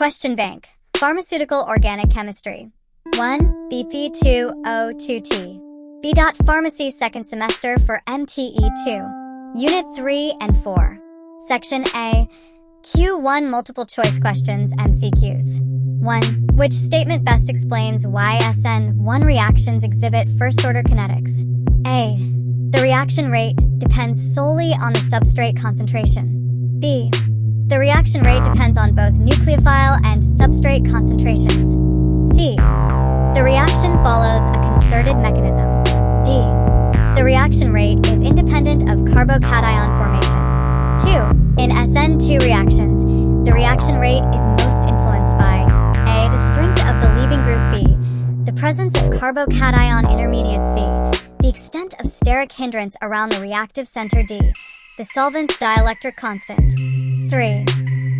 Question Bank. Pharmaceutical Organic Chemistry. 1. BP2O2T. B. Pharmacy second semester for MTE 2. Unit 3 and 4. Section A. Q1 Multiple choice questions MCQs. 1. Which statement best explains why SN1 reactions exhibit first-order kinetics? A. The reaction rate depends solely on the substrate concentration. B. The reaction rate depends on both nucleophile and substrate concentrations. C. The reaction follows a concerted mechanism. D. The reaction rate is independent of carbocation formation. 2. In SN2 reactions, the reaction rate is most influenced by A. The strength of the leaving group. B. The presence of carbocation intermediate. C. The extent of steric hindrance around the reactive center. D. The solvent's dielectric constant. 3.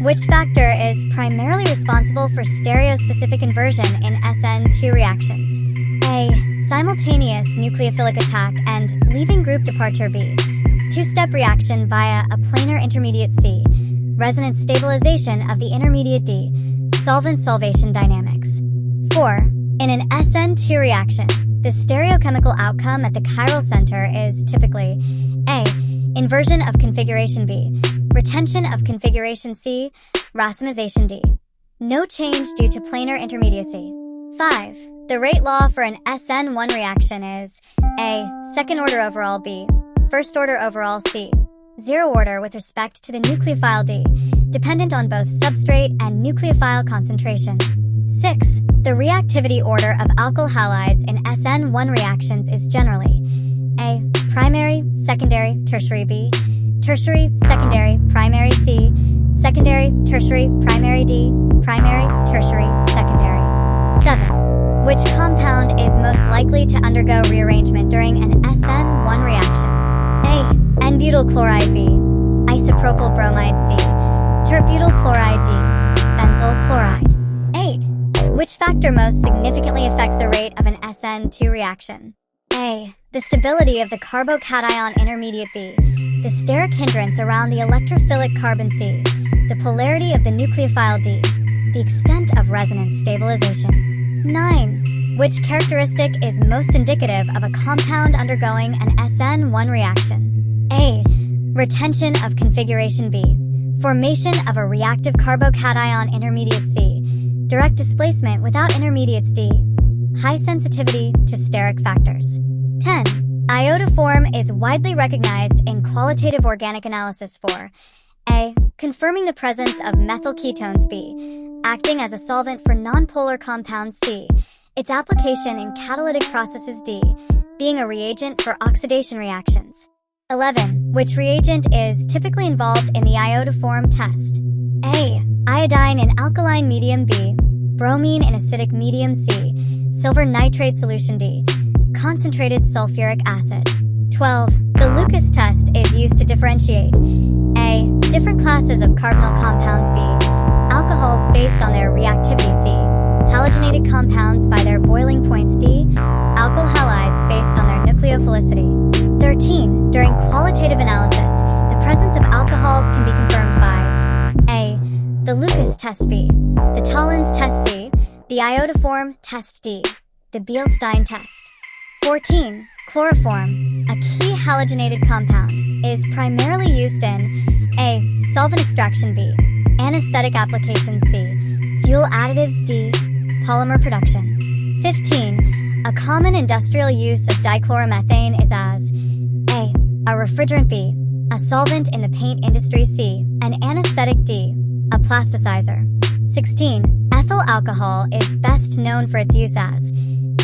Which factor is primarily responsible for stereospecific inversion in SN2 reactions? A. Simultaneous nucleophilic attack and leaving group departure. B. Two-step reaction via a planar intermediate. C. Resonance stabilization of the intermediate. D. Solvent-solvation dynamics. 4. In an SN2 reaction, the stereochemical outcome at the chiral center is typically A. Inversion of configuration. B. Retention of configuration. C. Racemization. D. No change due to planar intermediacy. 5. The rate law for an SN1 reaction is A. Second order overall. B. First order overall. C. Zero order with respect to the nucleophile. D. Dependent on both substrate and nucleophile concentration. 6. The reactivity order of alkyl halides in SN1 reactions is generally A. Primary, secondary, tertiary. B. Tertiary, secondary, primary. C. Secondary, tertiary, primary. D. Primary, tertiary, secondary. 7. Which compound is most likely to undergo rearrangement during an SN1 reaction? A. N-butyl chloride. B. Isopropyl bromide. C. Terbutyl chloride. D. Benzyl chloride. 8. Which factor most significantly affects the rate of an SN2 reaction? A. The stability of the carbocation intermediate. B. The steric hindrance around the electrophilic carbon. C. The polarity of the nucleophile. D. The extent of resonance stabilization. 9. Which characteristic is most indicative of a compound undergoing an SN1 reaction? A. Retention of configuration. B. Formation of a reactive carbocation intermediate. C. Direct displacement without intermediates. D. High sensitivity to steric factors. 10. Iodoform is widely recognized in qualitative organic analysis for A. Confirming the presence of methyl ketones. B. Acting as a solvent for nonpolar compounds. C. Its application in catalytic processes. D. Being a reagent for oxidation reactions. 11. Which reagent is typically involved in the iodoform test? A. Iodine in alkaline medium. B. Bromine in acidic medium. C. Silver nitrate solution. D. Concentrated sulfuric acid. 12. The Lucas test is used to differentiate A. Different classes of carbonyl compounds. B. Alcohols based on their reactivity. C. Halogenated compounds by their boiling points. D. Alkyl halides based on their nucleophilicity. 13. During qualitative analysis, the presence of alcohols can be confirmed by A. The Lucas test. B. The Tollens test. C. The iodoform test. D. The Beilstein test. 14. Chloroform, a key halogenated compound, is primarily used in A. Solvent extraction. B. Anesthetic applications. C. Fuel additives. D. Polymer production. 15. A common industrial use of dichloromethane is as A. A refrigerant. B. A solvent in the paint industry. C. An anesthetic. D. A plasticizer. 16. Ethyl alcohol is best known for its use as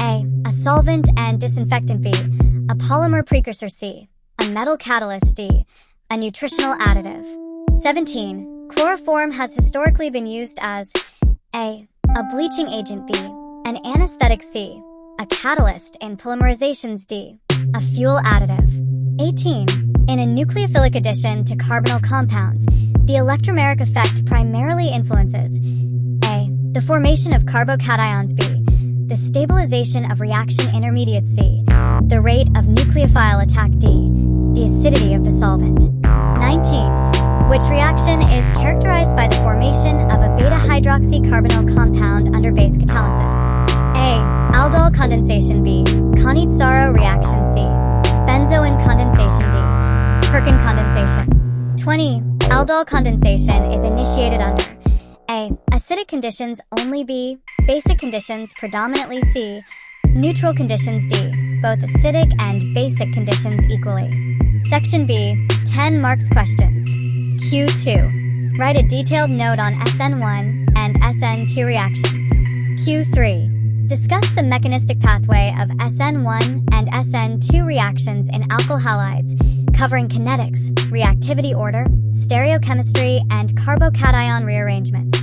A. A solvent and disinfectant. B. A polymer precursor. C. A metal catalyst. D. A nutritional additive. 17. Chloroform has historically been used as A. A bleaching agent. B. An anesthetic. C. A catalyst in polymerizations. D. A fuel additive. 18. In a nucleophilic addition to carbonyl compounds, the electromeric effect primarily influences A. The formation of carbocations. B. The stabilization of reaction intermediate. C. The rate of nucleophile attack. D. The acidity of the solvent. 19. Which reaction is characterized by the formation of a beta-hydroxycarbonyl compound under base catalysis? A. Aldol condensation. B. Cannizzaro reaction. C. Benzoin condensation. D. Perkin condensation. 20. Aldol condensation is initiated under A. Acidic conditions only. B. Basic conditions predominantly. C. Neutral conditions. D. Both acidic and basic conditions equally. Section B. 10 marks questions. Q2. Write a detailed note on SN1 and SN2 reactions. Q3. Discuss the mechanistic pathway of SN1 and SN2 reactions in alkyl halides, covering kinetics, reactivity order, stereochemistry, and carbocation rearrangements.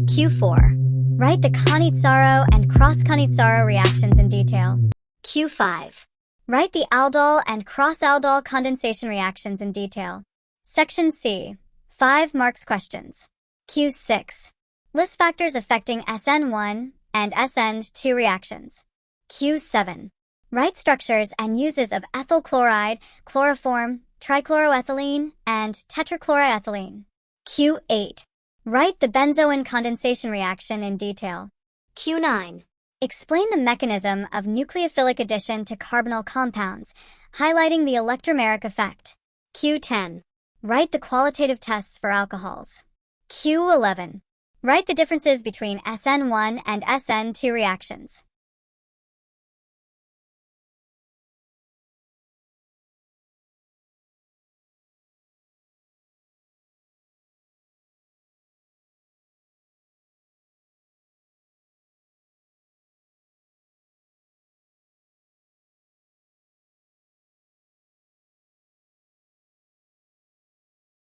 Q4. Write the Cannizzaro and cross-Cannizzaro reactions in detail. Q5. Write the aldol and cross-aldol condensation reactions in detail. Section C. 5 marks questions. Q6. List factors affecting SN1 and SN2 reactions. Q7. Write structures and uses of ethyl chloride, chloroform, trichloroethylene, and tetrachloroethylene. Q8. Write the benzoin condensation reaction in detail. Q9. Explain the mechanism of nucleophilic addition to carbonyl compounds, highlighting the electromeric effect. Q10. Write the qualitative tests for alcohols. Q11. Write the differences between SN1 and SN2 reactions.